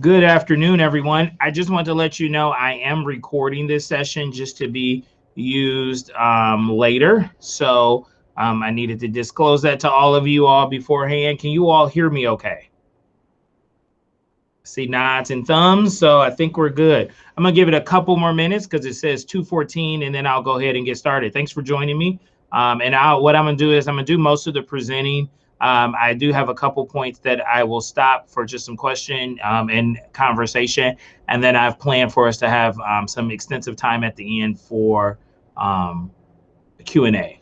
Good afternoon, everyone. I just want to let you know I am recording this session just to be used later. So I needed to disclose that to all of you all beforehand. Can you all hear me okay? See nods and thumbs, so I think we're good. I'm gonna give it a couple more minutes because it says 2:14, and then I'll go ahead and get started. Thanks for joining me. What I'm gonna do is I'm gonna do most of the presenting. I do have a couple points that I will stop for just some question and conversation, and then I've planned for us to have some extensive time at the end for Q&A.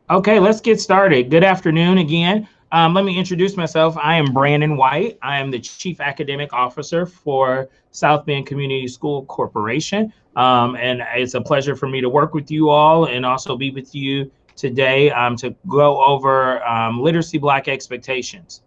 Okay, let's get started. Good afternoon again. Let me introduce myself. I am Brandon White. I am the Chief Academic Officer for South Bend Community School Corporation. And it's a pleasure for me to work with you all and also be with you today to go over literacy block expectations.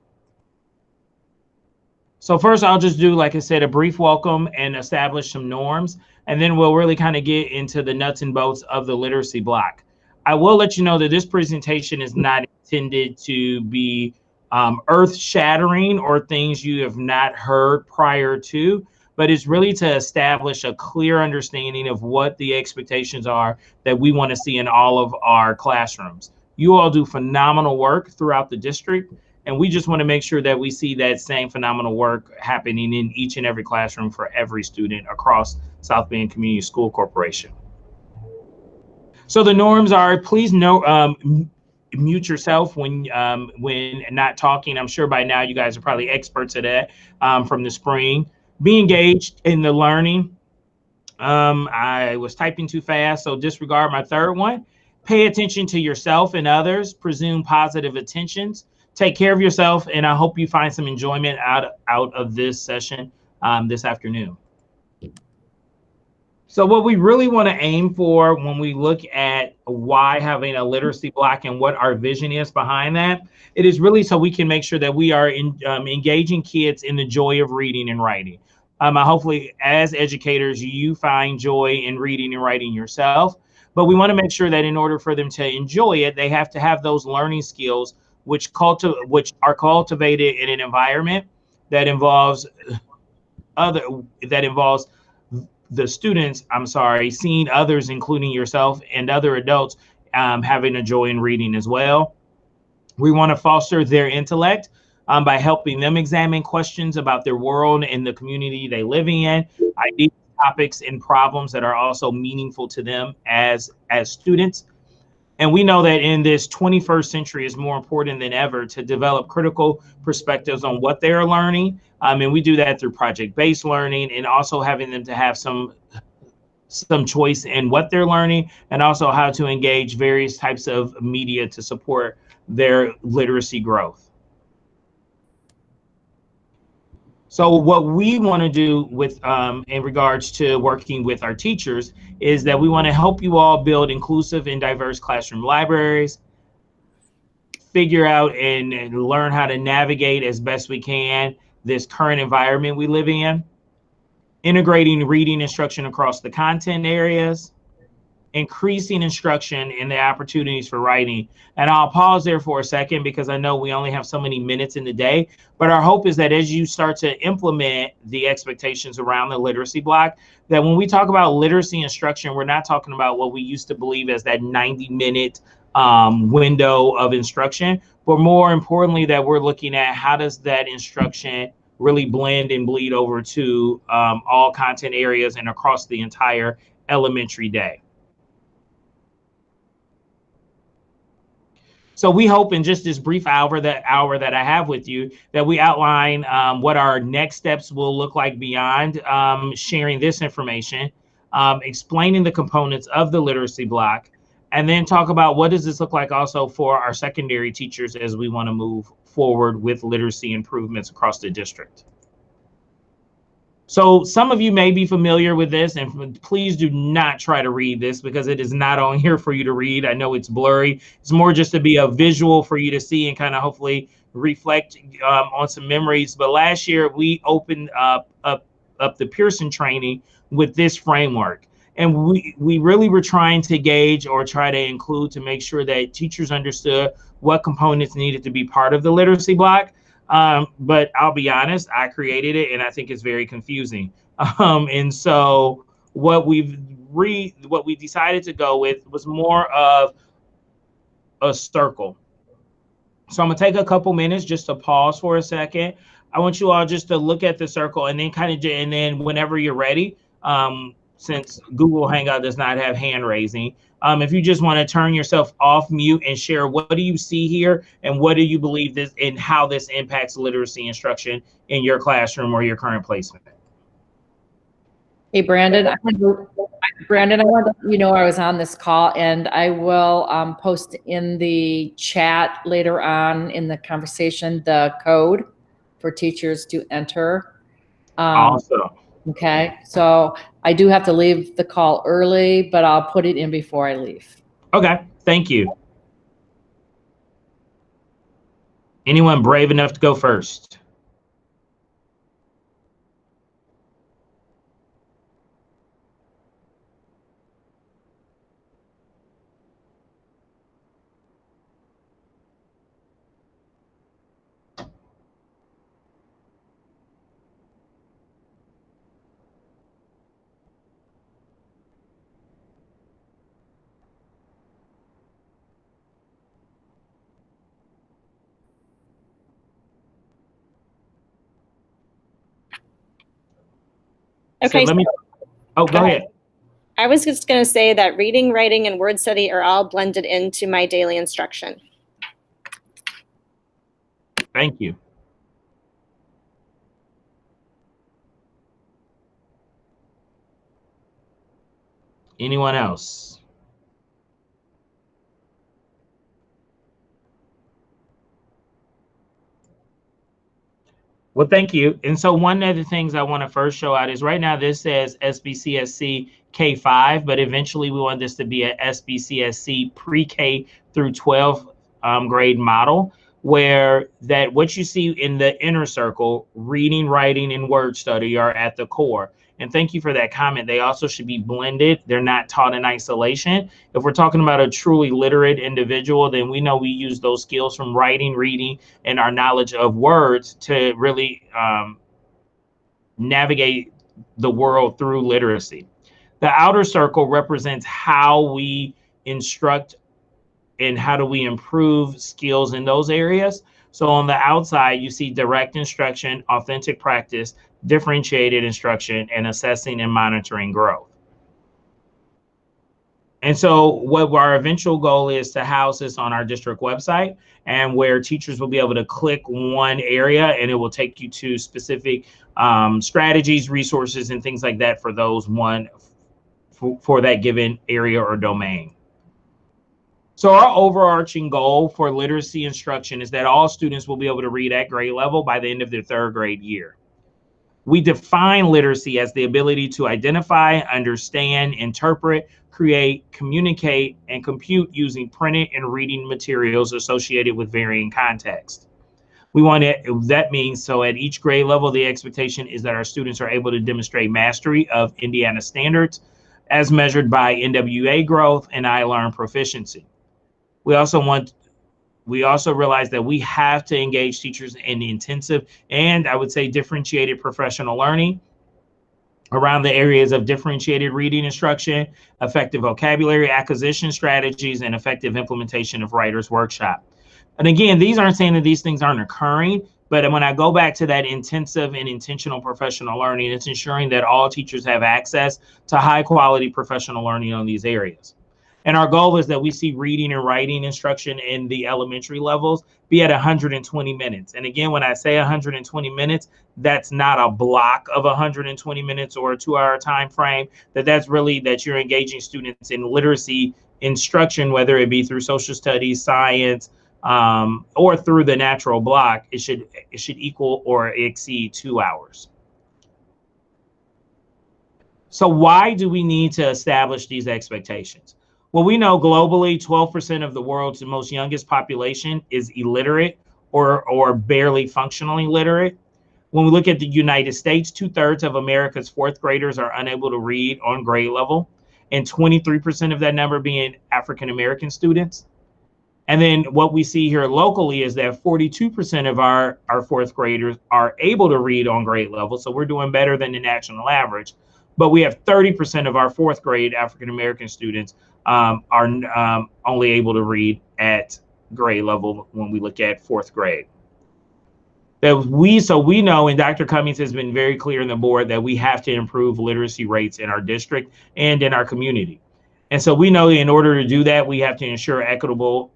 So first, I'll just do, like I said, a brief welcome and establish some norms, and then we'll really kind of get into the nuts and bolts of the literacy block. I will let you know that this presentation is not intended to be earth-shattering or things you have not heard prior to, but it's really to establish a clear understanding of what the expectations are that we want to see in all of our classrooms. You all do phenomenal work throughout the district, and we just want to make sure that we see that same phenomenal work happening in each and every classroom for every student across South Bend Community School Corporation. So the norms are, please mute yourself when not talking. I'm sure by now you guys are probably experts at that from the spring. Be engaged in the learning. I was typing too fast, so disregard my third one. Pay attention to yourself and others. Presume positive attentions. Take care of yourself, and I hope you find some enjoyment out of this session this afternoon. So what we really want to aim for when we look at why having a literacy block and what our vision is behind that, it is really so we can make sure that we are engaging kids in the joy of reading and writing. Hopefully, as educators, you find joy in reading and writing yourself, but we want to make sure that in order for them to enjoy it, they have to have those learning skills which are cultivated in an environment that involves the students, seeing others, including yourself and other adults, having a joy in reading as well. We want to foster their intellect by helping them examine questions about their world and the community they live in, ideas, topics, and problems that are also meaningful to them as students. And we know that in this 21st century, it's more important than ever to develop critical perspectives on what they're learning. And we do that through project-based learning and also having them to have some choice in what they're learning, and also how to engage various types of media to support their literacy growth. So what we want to do with in regards to working with our teachers is that we want to help you all build inclusive and diverse classroom libraries, figure out and learn how to navigate as best we can this current environment we live in, integrating reading instruction across the content areas, increasing instruction and the opportunities for writing. And I'll pause there for a second because I know we only have so many minutes in the day, but our hope is that as you start to implement the expectations around the literacy block, that when we talk about literacy instruction, we're not talking about what we used to believe as that 90-minute window of instruction, but more importantly, that we're looking at how does that instruction really blend and bleed over to all content areas and across the entire elementary day. So we hope in just this brief hour that I have with you, that we outline what our next steps will look like beyond sharing this information, explaining the components of the literacy block, and then talk about what does this look like also for our secondary teachers as we want to move forward with literacy improvements across the district. So some of you may be familiar with this, and please do not try to read this because it is not on here for you to read. I know it's blurry. It's more just to be a visual for you to see and kind of hopefully reflect on some memories. But last year we opened up the Pearson training with this framework. And we really were trying to gauge or try to include to make sure that teachers understood what components needed to be part of the literacy block. But I'll be honest, I created it and I think it's very confusing. And so what we decided to go with was more of a circle. So I'm gonna take a couple minutes just to pause for a second. I want you all just to look at the circle and then whenever you're ready, since Google Hangout does not have hand raising, if you just want to turn yourself off mute and share what do you see here and what do you believe this and how this impacts literacy instruction in your classroom or your current placement. Hey, Brandon, I want to let you know I was on this call, and I will post in the chat later on in the conversation the code for teachers to enter. Awesome. Okay, so I do have to leave the call early, but I'll put it in before I leave. Okay, thank you. Anyone brave enough to go first? Okay. So go ahead. I was just going to say that reading, writing, and word study are all blended into my daily instruction. Thank you. Anyone else? Well, thank you. And so one of the things I want to first show out is right now this says SBCSC K5, but eventually we want this to be a SBCSC pre-K through 12 grade model, where that what you see in the inner circle, reading, writing, and word study are at the core. And thank you for that comment. They also should be blended. They're not taught in isolation. If we're talking about a truly literate individual, then we know we use those skills from writing, reading, and our knowledge of words to really navigate the world through literacy. The outer circle represents how we instruct and how do we improve skills in those areas. So on the outside, you see direct instruction, authentic practice, differentiated instruction, and assessing and monitoring growth. And so what our eventual goal is to house this on our district website, and where teachers will be able to click one area and it will take you to specific strategies, resources, and things like that for those for that given area or domain. So our overarching goal for literacy instruction is that all students will be able to read at grade level by the end of their third grade year. We define literacy as the ability to identify, understand, interpret, create, communicate, and compute using printed and reading materials associated with varying contexts. That means so at each grade level, the expectation is that our students are able to demonstrate mastery of Indiana standards as measured by NWA growth and iLearn proficiency. We also realize that we have to engage teachers in intensive and I would say differentiated professional learning around the areas of differentiated reading instruction, effective vocabulary acquisition strategies, and effective implementation of writer's workshop. And again, these aren't saying that these things aren't occurring. But when I go back to that intensive and intentional professional learning, it's ensuring that all teachers have access to high quality professional learning on these areas. And our goal is that we see reading and writing instruction in the elementary levels be at 120 minutes. And again, when I say 120 minutes, that's not a block of 120 minutes or a 2-hour time frame. That's really that you're engaging students in literacy instruction, whether it be through social studies, science, or through the natural block. It should equal or exceed 2 hours. So why do we need to establish these expectations? Well, we know globally, 12% of the world's most youngest population is illiterate or barely functionally literate. When we look at the United States, 2/3 of America's fourth graders are unable to read on grade level, and 23% of that number being African American students. And then what we see here locally is that 42% of our fourth graders are able to read on grade level. So we're doing better than the national average. But we have 30% of our fourth grade African American students are only able to read at grade level when we look at fourth grade. So we know, and Dr. Cummings has been very clear in the board, that we have to improve literacy rates in our district and in our community. And so we know in order to do that, we have to ensure equitable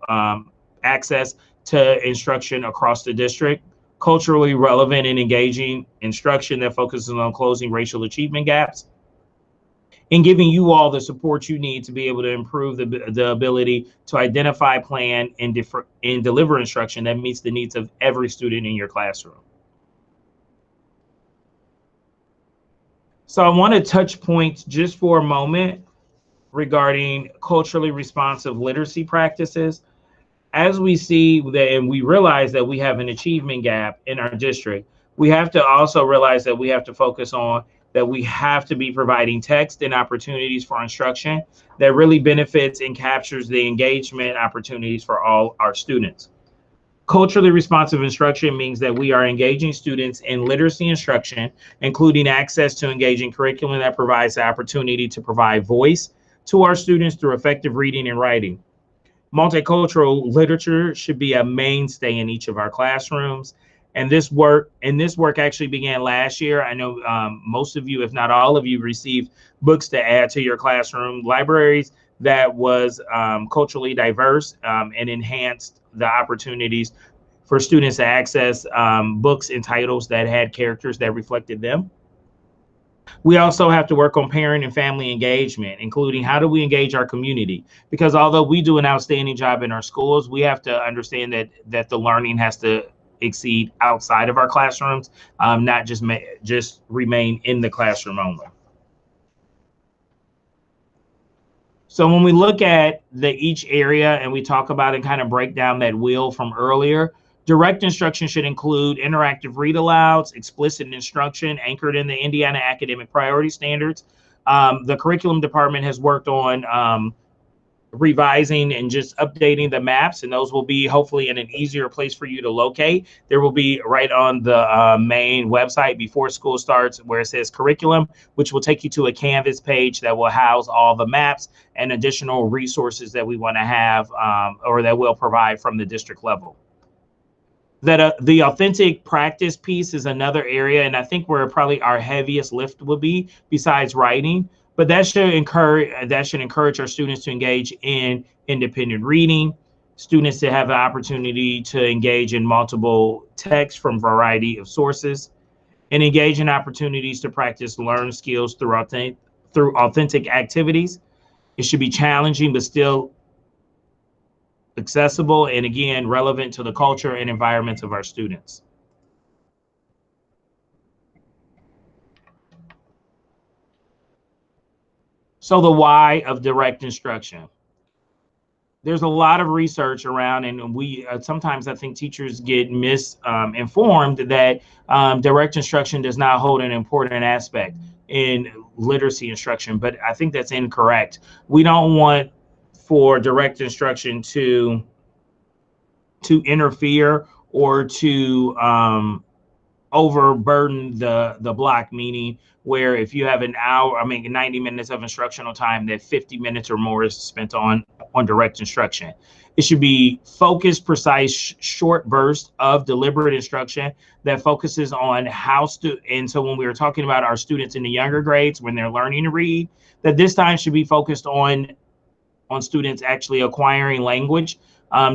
access to instruction across the district, culturally relevant and engaging instruction that focuses on closing racial achievement gaps, and giving you all the support you need to be able to improve the ability to identify, plan, and deliver instruction that meets the needs of every student in your classroom. So I want to touch points just for a moment regarding culturally responsive literacy practices. As we see that, and we realize that we have an achievement gap in our district, we have to also realize that we have to focus on that we have to be providing text and opportunities for instruction that really benefits and captures the engagement opportunities for all our students. Culturally responsive instruction means that we are engaging students in literacy instruction, including access to engaging curriculum that provides the opportunity to provide voice to our students through effective reading and writing. Multicultural literature should be a mainstay in each of our classrooms. And this work actually began last year. I know most of you, if not all of you, received books to add to your classroom libraries that was culturally diverse and enhanced the opportunities for students to access books and titles that had characters that reflected them. We also have to work on parent and family engagement, including how do we engage our community? Because although we do an outstanding job in our schools, we have to understand that the learning has to exceed outside of our classrooms, not just remain in the classroom only. So when we look at each area and we talk about and kind of break down that wheel from earlier, direct instruction should include interactive read alouds, explicit instruction anchored in the Indiana Academic Priority Standards. The curriculum department has worked on revising and just updating the maps, and those will be hopefully in an easier place for you to locate. There will be right on the main website before school starts where it says curriculum, which will take you to a Canvas page that will house all the maps and additional resources that we want to have or that we'll provide from the district level. The authentic practice piece is another area, and I think where probably our heaviest lift will be besides writing. But that should encourage our students to engage in independent reading, students to have the opportunity to engage in multiple texts from a variety of sources, and engage in opportunities to practice learned skills through authentic activities. It should be challenging, but still accessible and, again, relevant to the culture and environments of our students. So the why of direct instruction. There's a lot of research around, and we sometimes I think teachers get misinformed that direct instruction does not hold an important aspect in literacy instruction, but I think that's incorrect. We don't want for direct instruction to interfere or to overburden the block, meaning where if you have 90 minutes of instructional time, that 50 minutes or more is spent on direct instruction. It should be focused, precise, short bursts of deliberate instruction that focuses on and so when we were talking about our students in the younger grades, when they're learning to read, that this time should be focused on students actually acquiring language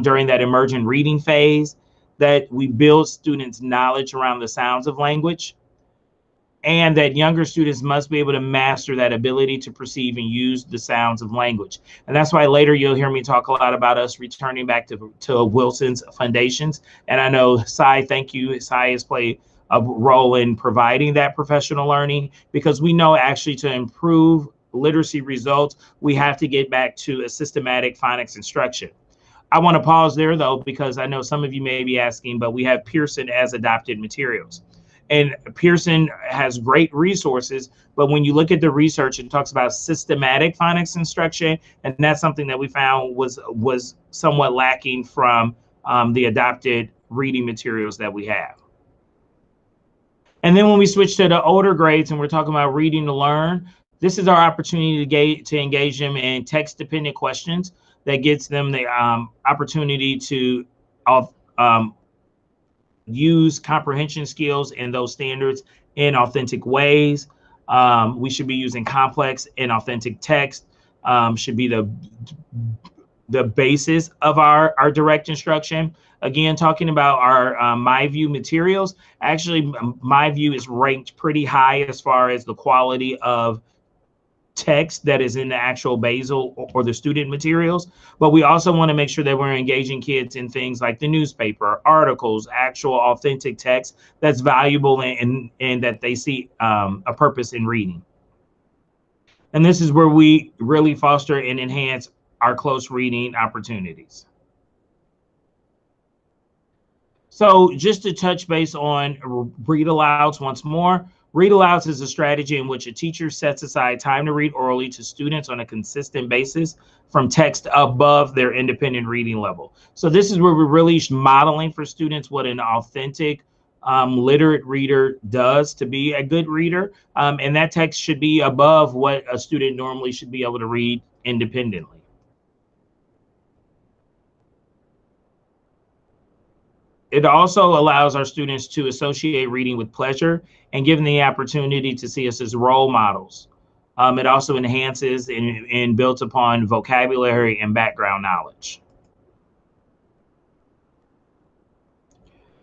during that emergent reading phase, that we build students' knowledge around the sounds of language, and that younger students must be able to master that ability to perceive and use the sounds of language. And that's why later you'll hear me talk a lot about us returning back to Wilson's Foundations. And I know Sai, thank you. Sai has played a role in providing that professional learning, because we know actually to improve literacy results, we have to get back to a systematic phonics instruction. I want to pause there though, because I know some of you may be asking, but we have Pearson as adopted materials. And Pearson has great resources, but when you look at the research, it talks about systematic phonics instruction, and that's something that we found was somewhat lacking from the adopted reading materials that we have. And then when we switch to the older grades and we're talking about reading to learn, this is our opportunity to engage them in text-dependent questions that gets them the opportunity to use comprehension skills and those standards in authentic ways. We should be using complex and authentic text, should be the basis of our direct instruction. Again, talking about our MyView materials, actually MyView is ranked pretty high as far as the quality of text that is in the actual basal or the student materials, but we also want to make sure that we're engaging kids in things like the newspaper, articles, actual authentic text that's valuable and that they see a purpose in reading. And this is where we really foster and enhance our close reading opportunities. So just to touch base on read alouds once more. Read alouds is a strategy in which a teacher sets aside time to read orally to students on a consistent basis from text above their independent reading level. So this is where we're really modeling for students what an authentic literate reader does to be a good reader. And that text should be above what a student normally should be able to read independently. It also allows our students to associate reading with pleasure and give them the opportunity to see us as role models. It also enhances and builds upon vocabulary and background knowledge.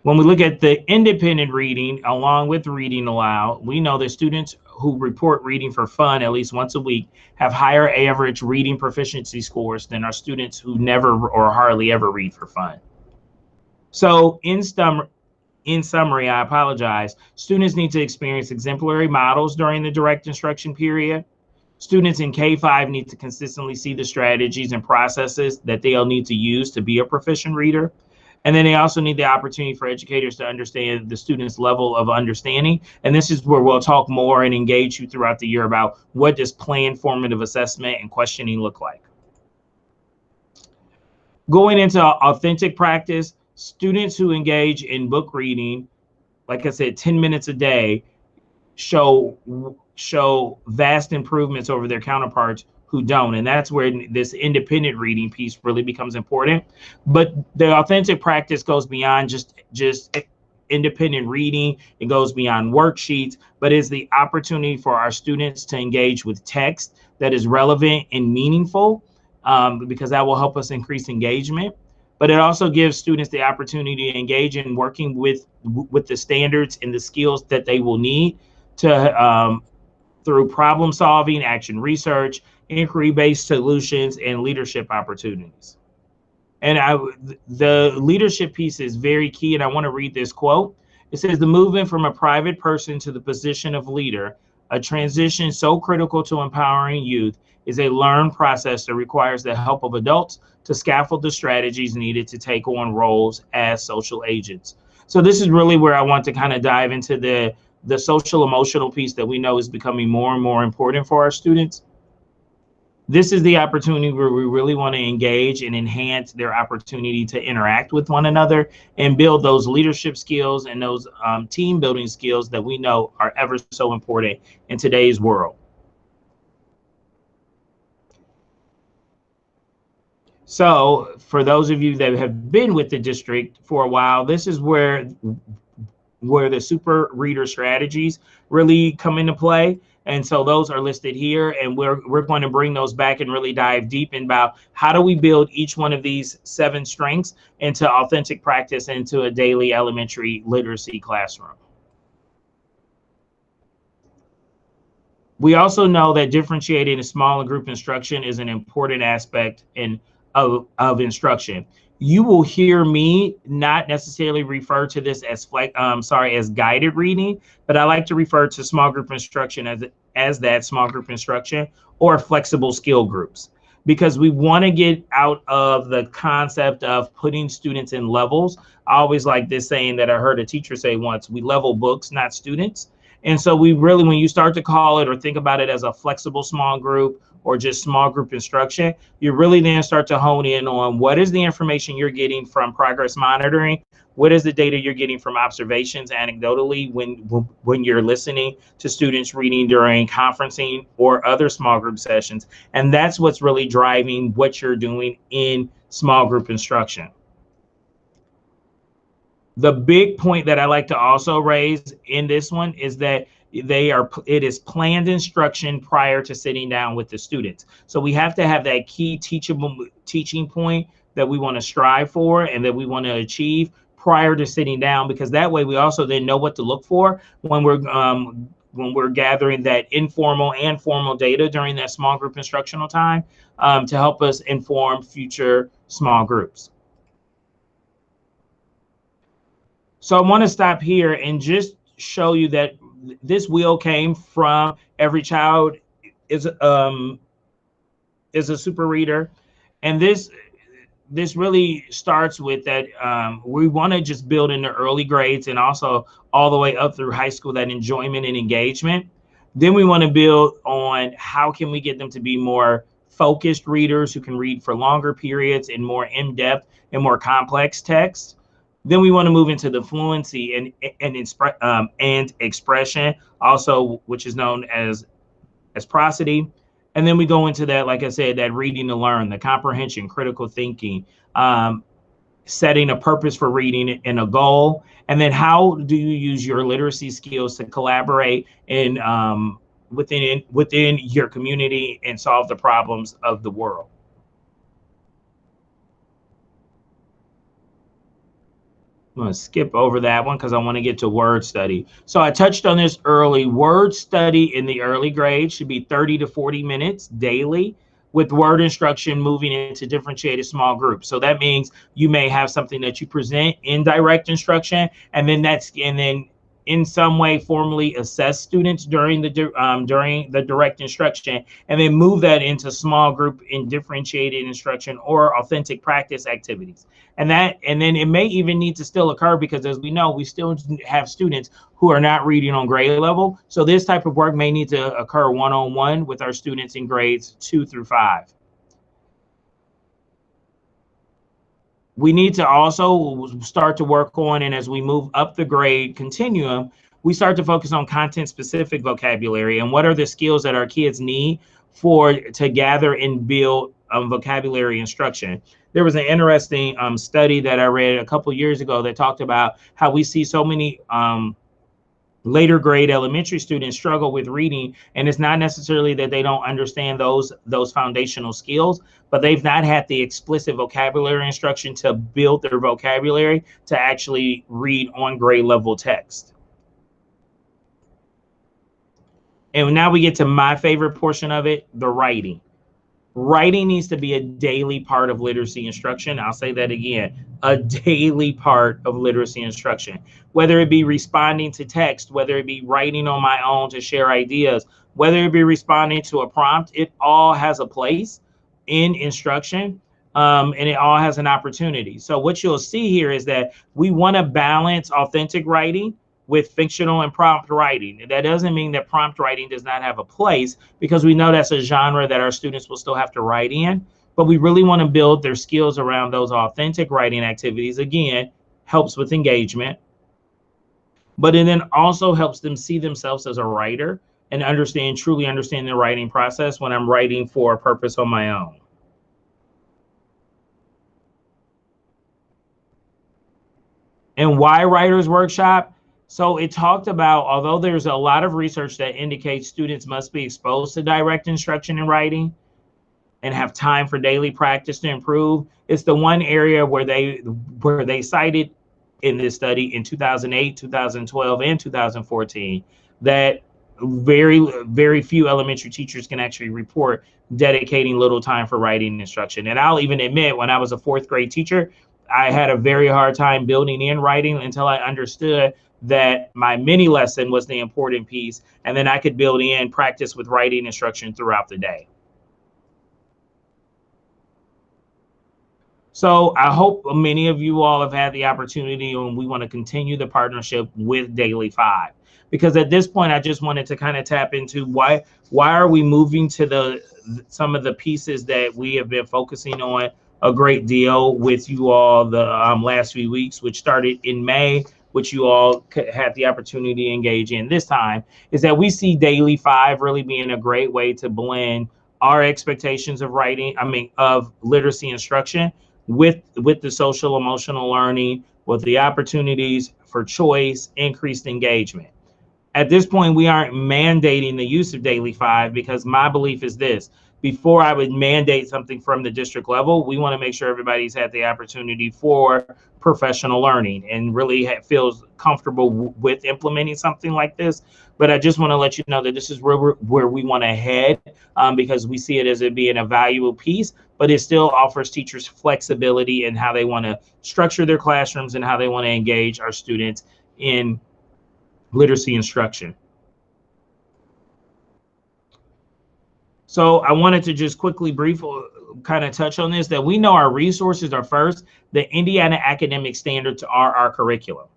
When we look at the independent reading along with reading aloud, we know that students who report reading for fun at least once a week have higher average reading proficiency scores than our students who never or hardly ever read for fun. So in summary, I apologize, students need to experience exemplary models during the direct instruction period. Students in K-5 need to consistently see the strategies and processes that they'll need to use to be a proficient reader. And then they also need the opportunity for educators to understand the student's level of understanding. And this is where we'll talk more and engage you throughout the year about what does planned formative assessment and questioning look like. Going into authentic practice, students who engage in book reading, like I said, 10 minutes a day, show vast improvements over their counterparts who don't. And that's where this independent reading piece really becomes important. But the authentic practice goes beyond just independent reading. It goes beyond worksheets, but is the opportunity for our students to engage with text that is relevant and meaningful, because that will help us increase engagement. But it also gives students the opportunity to engage in working with the standards and the skills that they will need to through problem solving, action research, inquiry-based solutions, and leadership opportunities. And the leadership piece is very key, and I want to read this quote. It says, "The movement from a private person to the position of leader, a transition so critical to empowering youth, is a learned process that requires the help of adults to scaffold the strategies needed to take on roles as social agents." So this is really where I want to kind of dive into the social emotional piece that we know is becoming more and more important for our students. This is the opportunity where we really want to engage and enhance their opportunity to interact with one another and build those leadership skills and those team building skills that we know are ever so important in today's world. So for those of you that have been with the district for a while, this is where the super reader strategies really come into play. And so those are listed here, and we're going to bring those back and really dive deep in about how do we build each one of these 7 strengths into authentic practice into a daily elementary literacy classroom. We also know that differentiating a small group instruction is an important aspect of instruction. You will hear me not necessarily refer to this as as guided reading, but I like to refer to small group instruction as that small group instruction or flexible skill groups, because we want to get out of the concept of putting students in levels. I always like this saying that I heard a teacher say once: we level books, not students. And so we really, when you start to call it or think about it as a flexible small group or just small group instruction, you really then start to hone in on what is the information you're getting from progress monitoring, what is the data you're getting from observations anecdotally when you're listening to students reading during conferencing or other small group sessions. And that's what's really driving what you're doing in small group instruction. The big point that I like to also raise in this one is that it is planned instruction prior to sitting down with the students. So we have to have that key teaching point that we want to strive for and that we want to achieve prior to sitting down, because that way we also then know what to look for when we're gathering that informal and formal data during that small group instructional time to help us inform future small groups. So I want to stop here and just show you that this wheel came from Every Child is a Super Reader. And this really starts with that we want to just build in the early grades and also all the way up through high school, that enjoyment and engagement. Then we want to build on how can we get them to be more focused readers who can read for longer periods and more in-depth and more complex text. Then we want to move into the fluency and expression, also, which is known as prosody. And then we go into that, like I said, that reading to learn, the comprehension, critical thinking, setting a purpose for reading and a goal. And then how do you use your literacy skills to collaborate in within your community and solve the problems of the world. I'm going to skip over that one because I want to get to word study. So I touched on this early. Word study in the early grades should be 30 to 40 minutes daily, with word instruction moving into differentiated small groups. So that means you may have something that you present in direct instruction, and then in some way formally assess students during the direct instruction, and then move that into small group in differentiated instruction or authentic practice activities. And then it may even need to still occur, because as we know, we still have students who are not reading on grade level. So this type of work may need to occur one-on-one with our students in grades 2 through 5. We need to also start to work on, and as we move up the grade continuum, we start to focus on content-specific vocabulary and what are the skills that our kids need to gather and build vocabulary instruction. There was an interesting study that I read a couple years ago that talked about how we see so many later grade elementary students struggle with reading, and it's not necessarily that they don't understand those foundational skills, but they've not had the explicit vocabulary instruction to build their vocabulary to actually read on grade level text. And now we get to my favorite portion of it, the writing. Writing needs to be a daily part of literacy instruction. I'll say that again, a daily part of literacy instruction, whether it be responding to text, whether it be writing on my own to share ideas, whether it be responding to a prompt. It all has a place in instruction, and it all has an opportunity. So what you'll see here is that we want to balance authentic writing with fictional and prompt writing. And that doesn't mean that prompt writing does not have a place, because we know that's a genre that our students will still have to write in, but we really want to build their skills around those authentic writing activities. Again, helps with engagement, but it then also helps them see themselves as a writer and truly understand the writing process when I'm writing for a purpose on my own. And why Writers Workshop? So it talked about, although there's a lot of research that indicates students must be exposed to direct instruction in writing and have time for daily practice to improve, it's the one area where they cited in this study in 2008, 2012, and 2014 that very few elementary teachers can actually report dedicating little time for writing instruction. And I'll even admit, when I was a 4th grade teacher, I had a very hard time building in writing until I understood that my mini lesson was the important piece, and then I could build in practice with writing instruction throughout the day. So I hope many of you all have had the opportunity, and we want to continue the partnership with Daily 5, because at this point I just wanted to kind of tap into why are we moving to some of the pieces that we have been focusing on a great deal with you all the last few weeks, which started in May, which you all had the opportunity to engage in this time, is that we see Daily 5 really being a great way to blend our expectations of of literacy instruction with the social emotional learning, with the opportunities for choice, increased engagement. At this point, we aren't mandating the use of Daily 5, because my belief is this: before I would mandate something from the district level, we want to make sure everybody's had the opportunity for professional learning and really feels comfortable with implementing something like this. But I just want to let you know that this is where we want to head, because we see it as it being a valuable piece, but it still offers teachers flexibility in how they want to structure their classrooms and how they want to engage our students in literacy instruction. So I wanted to just quickly briefly kind of touch on this, that we know our resources are first. The Indiana academic standards are our curriculum.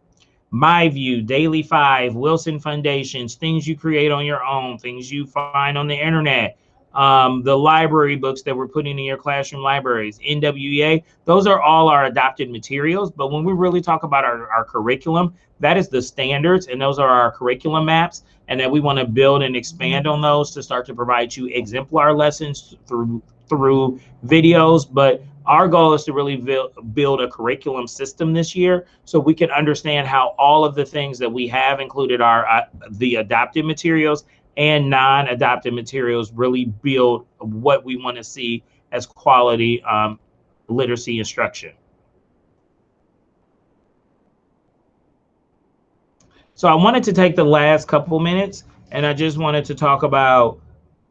My View, Daily 5, Wilson Foundations, things you create on your own, things you find on the internet, the library books that we're putting in your classroom libraries, NWEA, those are all our adopted materials. But when we really talk about our curriculum, that is the standards, and those are our curriculum maps, and that we want to build and expand on those to start to provide you exemplar lessons through videos. But our goal is to really build a curriculum system this year, so we can understand how all of the things that we have included are the adopted materials and non-adopted materials really build what we want to see as quality literacy instruction. So I wanted to take the last couple minutes, and I just wanted to talk about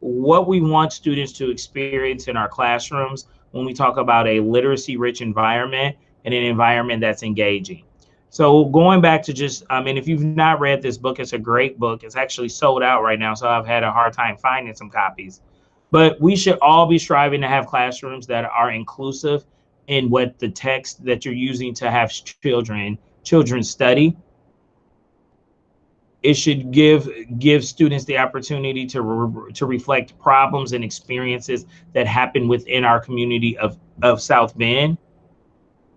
what we want students to experience in our classrooms when we talk about a literacy-rich environment and an environment that's engaging. So going back to just, and if you've not read this book, it's a great book. It's actually sold out right now, so I've had a hard time finding some copies. But we should all be striving to have classrooms that are inclusive in what the text that you're using to have children study. It should give students the opportunity to reflect problems and experiences that happen within our community of South Bend.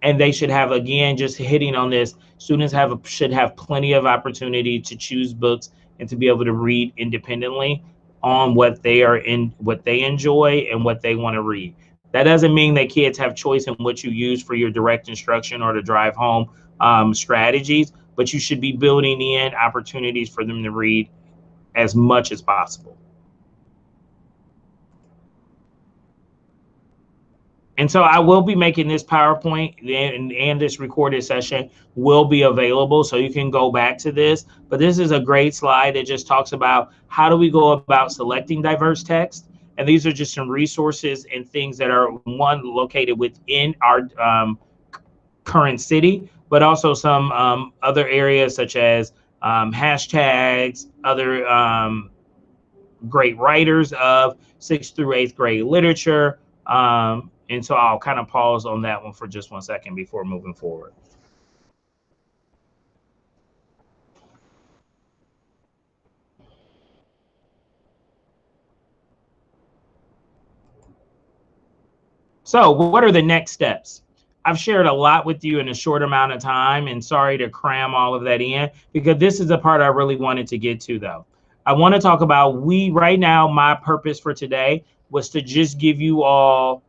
And they should have, again, just hitting on this, students should have plenty of opportunity to choose books and to be able to read independently on what they enjoy and what they want to read. That doesn't mean that kids have choice in what you use for your direct instruction or to drive home strategies, but you should be building in opportunities for them to read as much as possible. And so I will be making this PowerPoint, and this recorded session will be available, so you can go back to this. But this is a great slide that just talks about how do we go about selecting diverse text. And these are just some resources and things that are, one, located within our current city, but also some other areas such as hashtags, other great writers of 6th through 8th grade literature. And so I'll kind of pause on that one for just 1 second before moving forward. So what are the next steps? I've shared a lot with you in a short amount of time, and sorry to cram all of that in, because this is the part I really wanted to get to though. I want to talk about right now, my purpose for today was to just give you all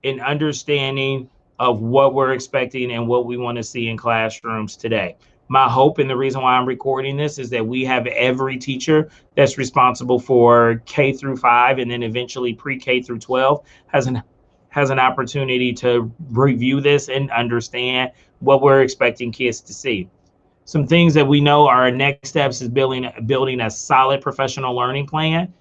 an understanding of what we're expecting and what we want to see in classrooms today. My hope, and the reason why I'm recording this, is that we have every teacher that's responsible for K through 5 and then eventually pre-K through 12 has an opportunity to review this and understand what we're expecting kids to see. Some things that we know are our next steps is building a solid professional learning plan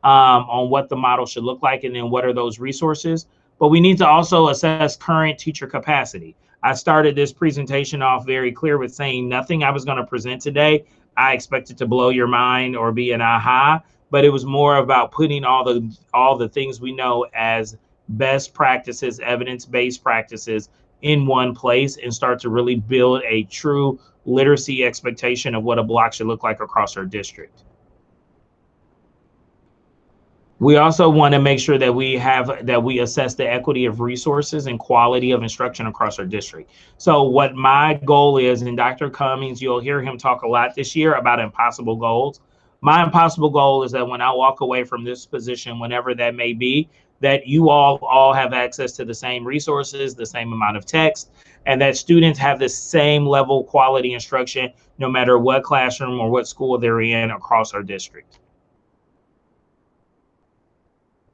on what the model should look like, and then what are those resources. But we need to also assess current teacher capacity. I started this presentation off very clear with saying nothing I was going to present today I expected to blow your mind or be an aha, but it was more about putting all the things we know as best practices, evidence-based practices in one place, and start to really build a true literacy expectation of what a block should look like across our district. We also want to make sure that we assess the equity of resources and quality of instruction across our district. So what my goal is, and Dr. Cummings, you'll hear him talk a lot this year about impossible goals. My impossible goal is that when I walk away from this position, whenever that may be, that you all have access to the same resources, the same amount of text, and that students have the same level quality instruction, no matter what classroom or what school they're in across our district.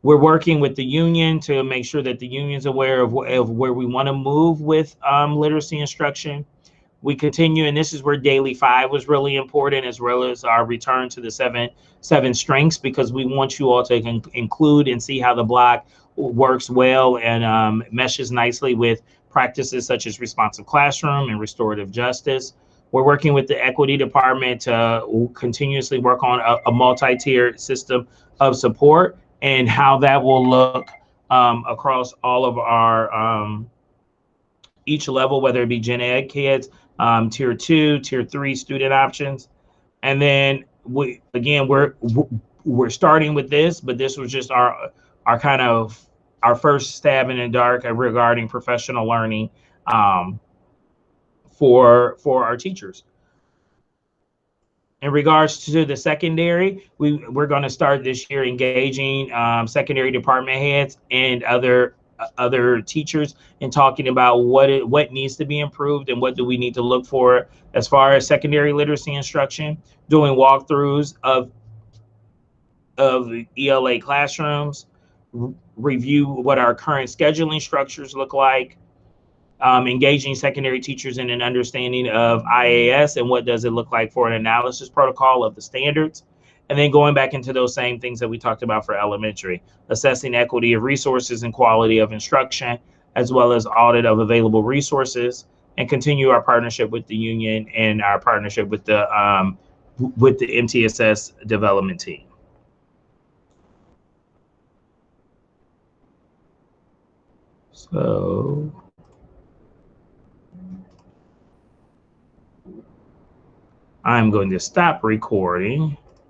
We're working with the union to make sure that the union's aware of where we want to move with literacy instruction. We continue, and this is where Daily 5 was really important, as well as our return to the seven strengths, because we want you all to include and see how the block works well and meshes nicely with practices such as responsive classroom and restorative justice. We're working with the equity department to continuously work on a multi-tiered system of support and how that will look across all of our each level, whether it be gen ed kids, tier 2, tier 3 student options. And then we're starting with this, but this was just our kind of our first stab in the dark regarding professional learning for our teachers. In regards to the secondary, we're going to start this year engaging secondary department heads and other teachers and talking about what needs to be improved and what do we need to look for as far as secondary literacy instruction, doing walkthroughs of ELA classrooms, review what our current scheduling structures look like, engaging secondary teachers in an understanding of IAS and what does it look like for an analysis protocol of the standards, and then going back into those same things that we talked about for elementary, assessing equity of resources and quality of instruction, as well as audit of available resources, and continue our partnership with the union and our partnership with the MTSS development team. So I'm going to stop recording.